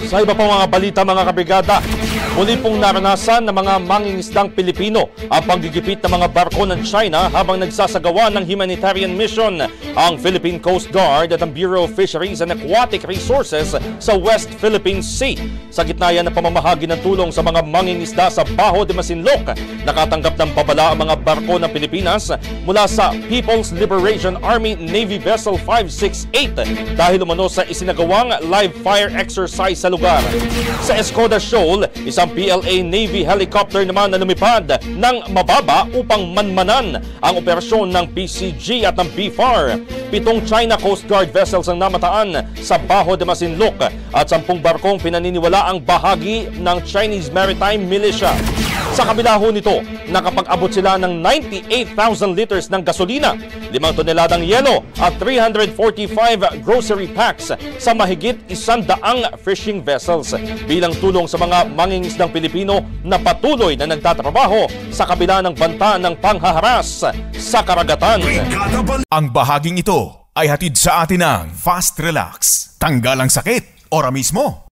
Sa iba pang mga balita mga kabrigada, muli pong naranasan ng mga mangingisdang Pilipino ang panggigipit ng mga barko ng China habang nagsasagawa ng humanitarian mission. Ang Philippine Coast Guard at ang Bureau of Fisheries and Aquatic Resources sa West Philippine Sea. Sa gitna yan ng pamamahagi ng tulong sa mga mangingisda sa Bajo de Masinloc, nakatanggap ng babala ang mga barko ng Pilipinas mula sa People's Liberation Army Navy Vessel 568 dahil umano sa isinagawang live fire exercise sa lugar. Sa Escoda Shoal, isang PLA Navy helicopter naman na lumipad ng mababa upang manmanan ang operasyon ng PCG at ng BFAR. 7 China Coast Guard vessels ang namataan sa Bajo de Masinloc at 10 barkong pinaniniwala ang bahagi ng Chinese Maritime Militia. Sa kabila ho nito, nakapag-abot sila ng 98,000 liters ng gasolina, 5 toneladang yelo at 345 grocery packs sa mahigit 100 fishing vessels bilang tulong sa mga mangingisdang Pilipino na patuloy na nagtatrabaho sa kabila ng banta ng panghaharas sa karagatan. Ang bahaging ito ay hatid sa atin ng Fast Relax. Tanggal ang sakit, ora mismo.